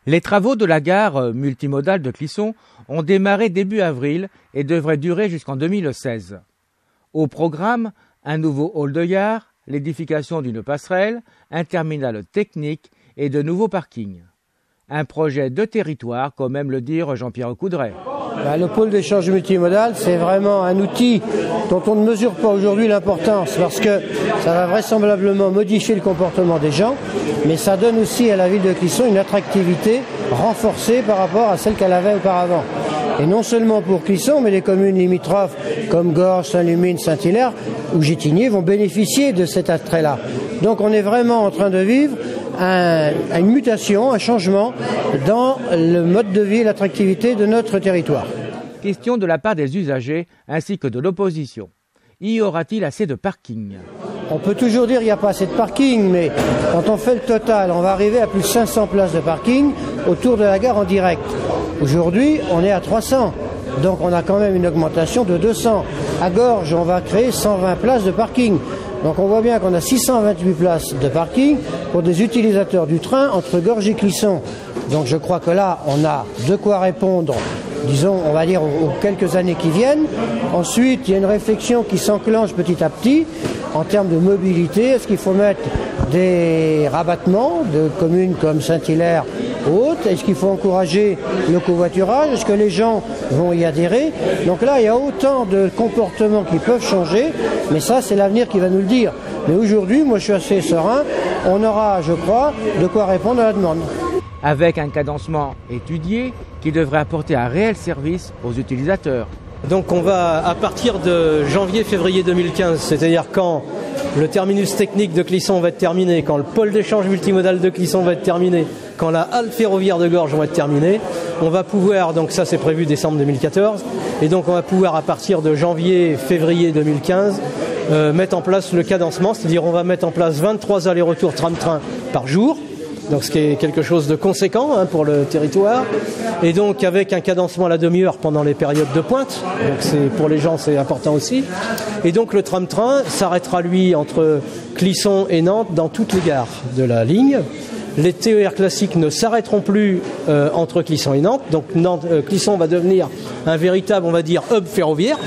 Les travaux de la gare multimodale de Clisson ont démarré début avril et devraient durer jusqu'en 2016. Au programme, un nouveau hall de gare, l'édification d'une passerelle, un terminal technique et de nouveaux parkings. Un projet de territoire, comme aime le dire Jean-Pierre Coudray. Le pôle d'échange multimodal, c'est vraiment un outil dont on ne mesure pas aujourd'hui l'importance parce que ça va vraisemblablement modifier le comportement des gens, mais ça donne aussi à la ville de Clisson une attractivité renforcée par rapport à celle qu'elle avait auparavant. Et non seulement pour Clisson, mais les communes limitrophes comme Gorges, Saint-Lumine, Saint-Hilaire ou Gétigné vont bénéficier de cet attrait-là. Donc on est vraiment en train de vivre une mutation, un changement dans le mode de vie et l'attractivité de notre territoire. Question de la part des usagers ainsi que de l'opposition. Y aura-t-il assez de parking ? On peut toujours dire qu'il n'y a pas assez de parking, mais quand on fait le total, on va arriver à plus de 500 places de parking autour de la gare en direct. Aujourd'hui, on est à 300, donc on a quand même une augmentation de 200. À Gorges, on va créer 120 places de parking. Donc on voit bien qu'on a 628 places de parking pour des utilisateurs du train entre Gorges et Clisson. Donc je crois que là, on a de quoi répondre, disons, on va dire, aux quelques années qui viennent. Ensuite, il y a une réflexion qui s'enclenche petit à petit en termes de mobilité. Est-ce qu'il faut mettre des rabattements de communes comme Saint-Hilaire ou autres? Est-ce qu'il faut encourager le covoiturage? Est-ce que les gens vont y adhérer? Donc là, il y a autant de comportements qui peuvent changer, mais ça, c'est l'avenir qui va nous le dire. Mais aujourd'hui, moi, je suis assez serein. On aura, je crois, de quoi répondre à la demande. Avec un cadencement étudié qui devrait apporter un réel service aux utilisateurs. Donc on va, à partir de janvier-février 2015, c'est-à-dire quand le terminus technique de Clisson va être terminé, quand le pôle d'échange multimodal de Clisson va être terminé, quand la halte ferroviaire de Gorges va être terminée, on va pouvoir, donc ça c'est prévu décembre 2014, et donc on va pouvoir à partir de janvier-février 2015 mettre en place le cadencement, c'est-à-dire on va mettre en place 23 allers-retours tram-train par jour, donc ce qui est quelque chose de conséquent pour le territoire, et donc avec un cadencement à la demi-heure pendant les périodes de pointe, donc pour les gens c'est important aussi, et donc le tram-train s'arrêtera lui entre Clisson et Nantes dans toutes les gares de la ligne. Les TER classiques ne s'arrêteront plus entre Clisson et Nantes, donc Clisson va devenir un véritable, on va dire, hub ferroviaire,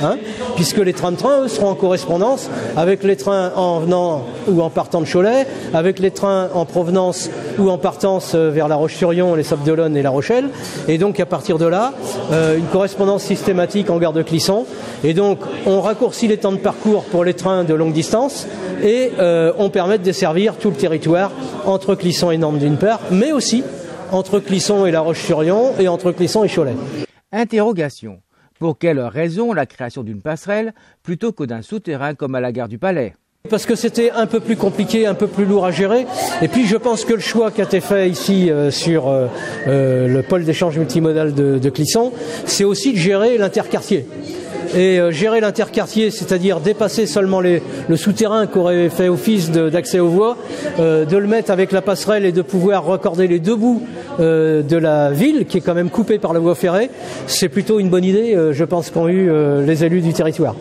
puisque les trams-trains, eux, seront en correspondance avec les trains en venant ou en partant de Cholet, avec les trains en provenance ou en partance vers La Roche-sur-Yon, les Sables-d'Olonne et La Rochelle, et donc à partir de là, une correspondance systématique en gare de Clisson, et donc on raccourcit les temps de parcours pour les trains de longue distance, et on permet de desservir tout le territoire entre Clisson et Nantes d'une part, mais aussi entre Clisson et La Roche-sur-Yon et entre Clisson et Cholet. Interrogation. Pour quelle raison la création d'une passerelle plutôt que d'un souterrain comme à la gare du Palais ? Parce que c'était un peu plus compliqué, un peu plus lourd à gérer. Et puis je pense que le choix qui a été fait ici sur le pôle d'échange multimodal de Clisson, c'est aussi de gérer l'interquartier. Et gérer l'interquartier, c'est-à-dire dépasser seulement le souterrain qui aurait fait office d'accès aux voies, de le mettre avec la passerelle et de pouvoir raccorder les deux bouts de la ville, qui est quand même coupée par la voie ferrée, c'est plutôt une bonne idée, je pense, qu'ont eu les élus du territoire.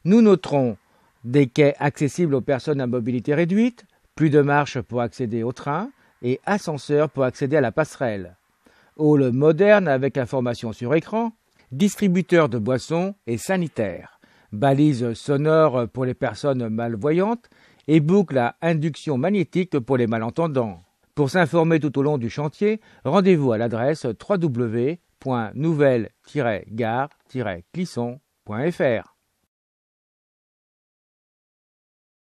Nous noterons des quais accessibles aux personnes à mobilité réduite, plus de marches pour accéder au train et ascenseurs pour accéder à la passerelle. Hall moderne avec information sur écran, distributeur de boissons et sanitaires, balises sonores pour les personnes malvoyantes et boucles à induction magnétique pour les malentendants. Pour s'informer tout au long du chantier, rendez-vous à l'adresse www.nouvelle-gare-clisson.fr.